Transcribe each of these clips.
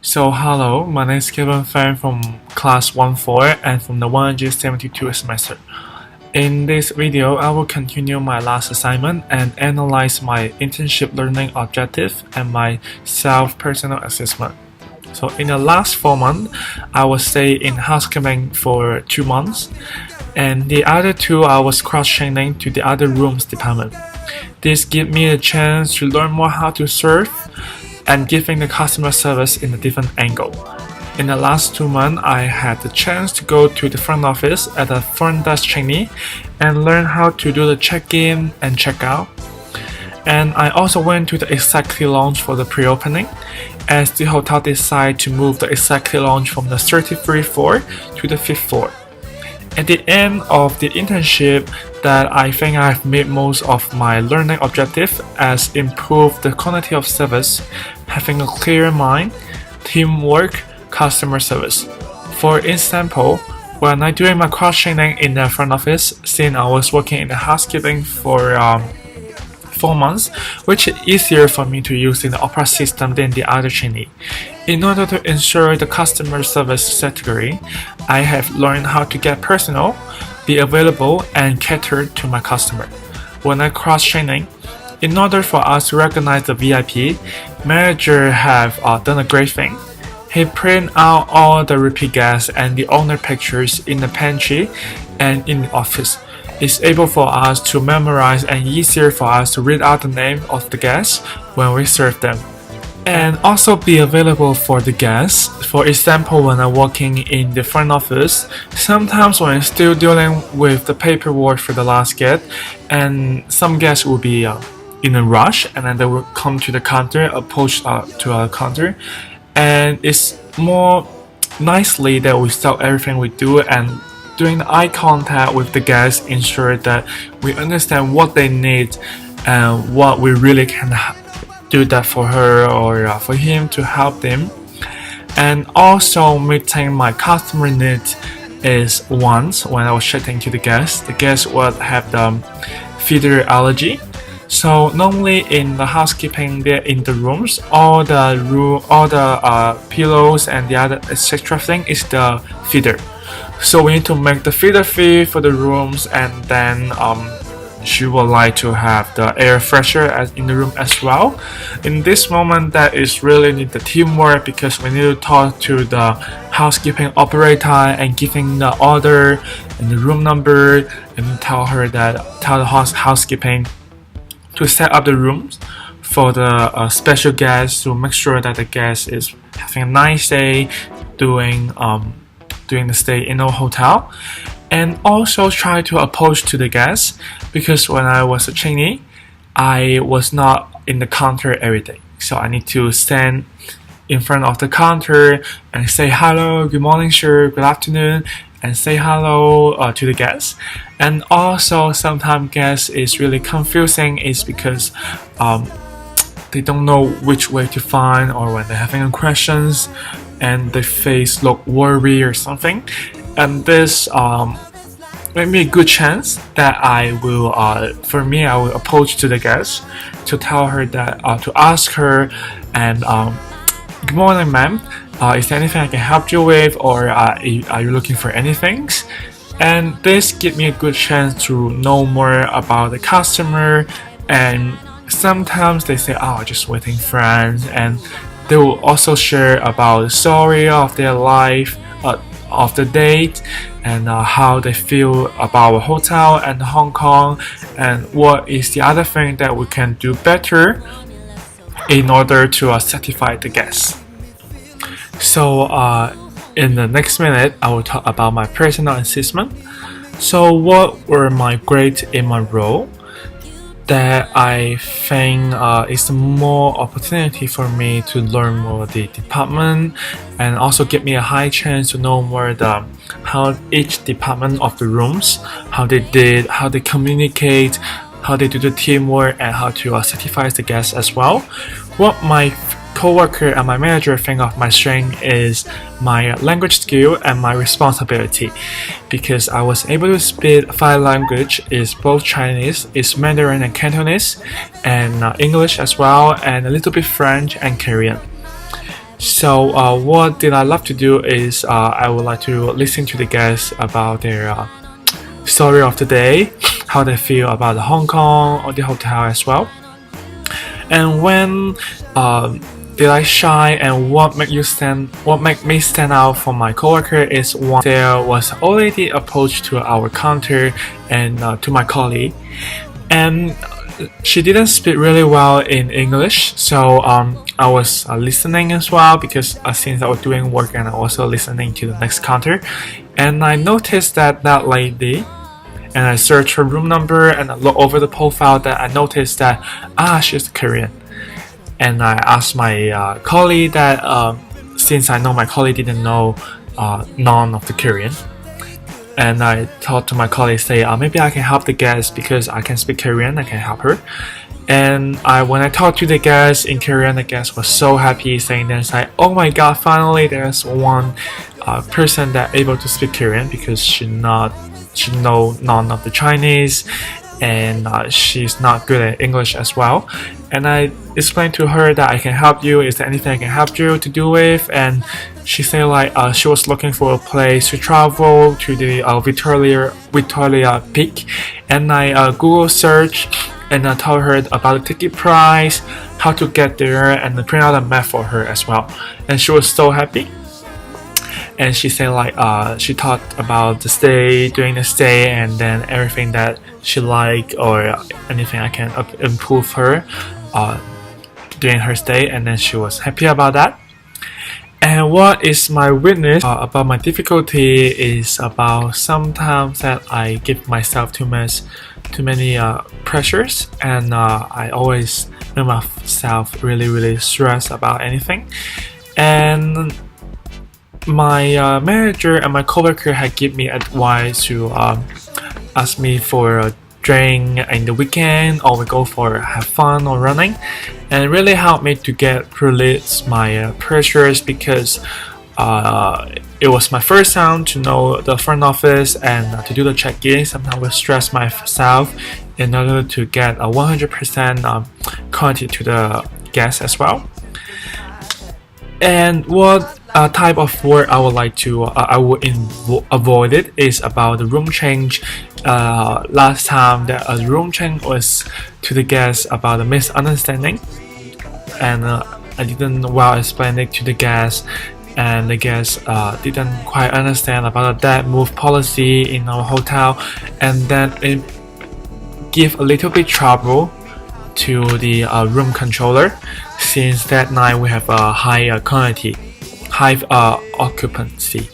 Hello, my name is KevinFong from class 1-4 and from the 172 semester. In this video, I will continue my last assignment and analyze my internship learning objective and my self-personal assessment. So in the last 4 months, I was stay in housekeeping for 2 months, and the other 2 I was cross-training to the other rooms department. This gave me a chance to learn more how to serve and giving the customer service in a different angle. In the last 2 months, I had the chance to go to the front office as a front desk trainee and learn how to do the check-in and check-out. And I also went to the executive lounge for the pre-opening, as the hotel decided to move the executive lounge from the 33rd floor to the 5th floor. At the end of the internship, that I think I've made most of my learning objective as improve the quality of service, having a clear mind, teamwork, customer service. For example, when I doing my cross training in the front office, since I was working in the housekeeping for 4 months, which is easier for me to use in the opera system than the other trainee. In order to ensure the customer service category, I have learned how to get personal, be available, and cater to my customer. When I cross training, in order for us to recognize the VIP, manager have done a great thing. He print out all the repeat guests and the owner pictures in the pantry and in the office. It's able for us to memorize and easier for us to read out the name of the guests when we serve them. And also be available for the guests. For example, when I'm working in the front office, sometimes when I'm still dealing with the paperwork for the last guest, and some guests will be in a rush, and then they will come to the counter, approach to our counter, and it's more nicely that we stop everything we do and doing the eye contact with the guests, ensure that we understand what they need and what we really can do that for her or for him to help them. And also meeting my customer needs is once when I was chatting to the guests would have the feeder allergy. So normally in the housekeeping, there in the rooms, all the pillows and the other etc. thing is the feeder. So we need to make the feeder fee for the rooms, and then she would like to have the air fresher as in the room as well. In this moment, that is really need the teamwork because we need to talk to the housekeeping operator and giving the order and the room number and tell the housekeeping to set up the rooms for the special guests to make sure that the guest is having a nice day doing the stay in our hotel, and also try to approach to the guests because when I was a trainee, I was not in the counter every day, so I need to stand in front of the counter and say hello, good morning sir, good afternoon, and say hello to the guests. And also sometimes guests is really confusing is because they don't know which way to find, or when they're having questions and their face look worried or something, and this made me a good chance that I will approach to the guest to tell her that to ask her and good morning ma'am, is there anything I can help you with, or are you looking for anything? And this gives me a good chance to know more about the customer. And sometimes they say, oh, just waiting friends, and they will also share about the story of their life, of the date, and how they feel about a hotel and Hong Kong, and what is the other thing that we can do better in order to satisfy the guests. So in the next minute, I will talk about my personal assessment. So what were my grades in my role? That I think is more opportunity for me to learn more the department, and also give me a high chance to know more how each department of the rooms, how they communicate, how they do the teamwork, and how to satisfy the guests as well. What my coworker and my manager think of my strength is my language skill and my responsibility, because I was able to speak 5 languages, is both Chinese, is Mandarin and Cantonese, and English as well, and a little bit French and Korean. So what did I love to do is I would like to listen to the guests about their story of the day, how they feel about the Hong Kong or the hotel as well. And when did I shine and what make me stand out from my coworker is one there was already approached to our counter and to my colleague, and she didn't speak really well in English, so I was listening as well because since I was doing work and I also listening to the next counter, and I noticed that lady, and I searched her room number and I look over the profile that I noticed that she's Korean, and I asked my colleague that since I know my colleague didn't know none of the Korean. And I talked to my colleague, say, maybe I can help the guest because I can speak Korean, I can help her. And when I talked to the guest in Korean, the guest was so happy, saying that, like, oh my god, finally there's one person that able to speak Korean because she know none of the Chinese, and she's not good at English as well. And I explained to her that I can help you. Is there anything I can help you to do with? And she said like she was looking for a place to travel to the Victoria Peak, and I Google search and I told her about the ticket price, how to get there, and I print out a map for her as well. And she was so happy. And she said like she talked about the stay during the stay, and then everything that she liked or anything I can improve her during her stay, and then she was happy about that. And what is my witness about my difficulty is about sometimes that I give myself too many pressures, and I always make myself really stressed about anything. And my manager and my coworker had given me advice to ask me for a drink in the weekend, or we go for have fun or running, and it really helped me to release my pressures because it was my first time to know the front office and to do the check-in. Sometimes I would stress myself in order to get a 100% quality to the guests as well. And what type of work I would like to avoid it is about the room change. Last time that a room change was to the guests about a misunderstanding, and I didn't well explain it to the guests, and the guests didn't quite understand about that move policy in our hotel, and then it give a little bit trouble to the room controller, since that night we have a high occupancy.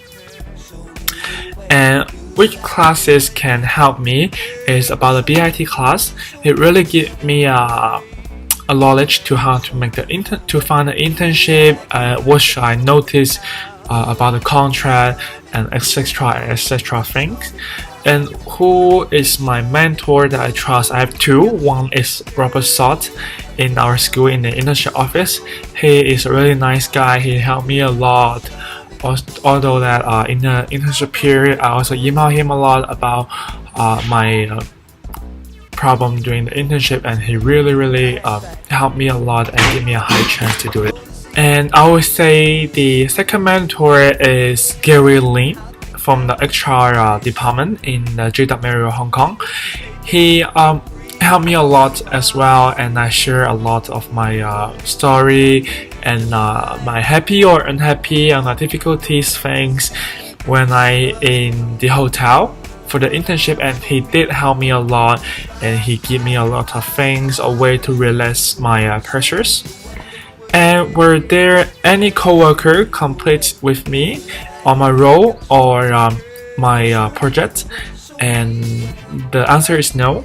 And which classes can help me is about the BIT class. It really gives me a knowledge to how to make to find an internship, what should I notice about the contract, and etc things. And who is my mentor that I trust? I have two. One is Robert Salt in our school in the internship office. He is a really nice guy. He helped me a lot. Although that in the internship period, I also emailed him a lot about my problem during the internship, and he really helped me a lot and gave me a high chance to do it. And I would say the second mentor is Gary Lin from the HR department in the JW Marriott Hong Kong. He helped me a lot as well, and I share a lot of my story and my happy or unhappy and difficulties things when I in the hotel for the internship, and he did help me a lot, and he gave me a lot of things, a way to release my pressures. And were there any coworker complete with me on my role or my project? And the answer is no.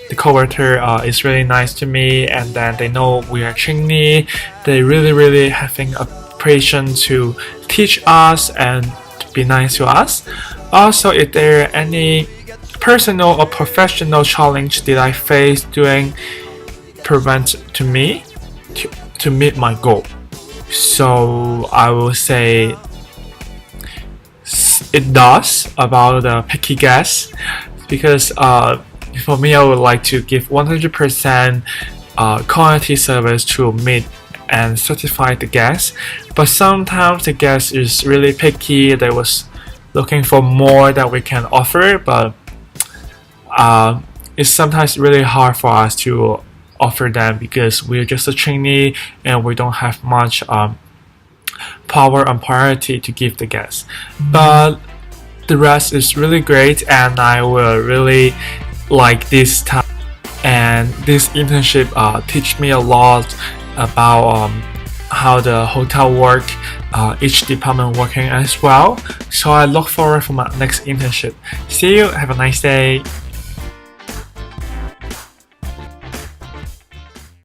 The coworker is really nice to me, and then they know we are trainee. They really having a patience to teach us and to be nice to us. Also, if there are any personal or professional challenge that I face doing prevent to me to meet my goal. So I will say it does about the picky guess, because for me I would like to give 100% quality service to meet and certify the guests. But sometimes the guest is really picky. They was looking for more that we can offer, but it's sometimes really hard for us to offer them because we're just a trainee and we don't have much power and priority to give the guests. But the rest is really great, and I will really like this time. And this internship teach me a lot about how the hotel work, each department working as well. So I look forward for my next internship. See you. Have a nice day.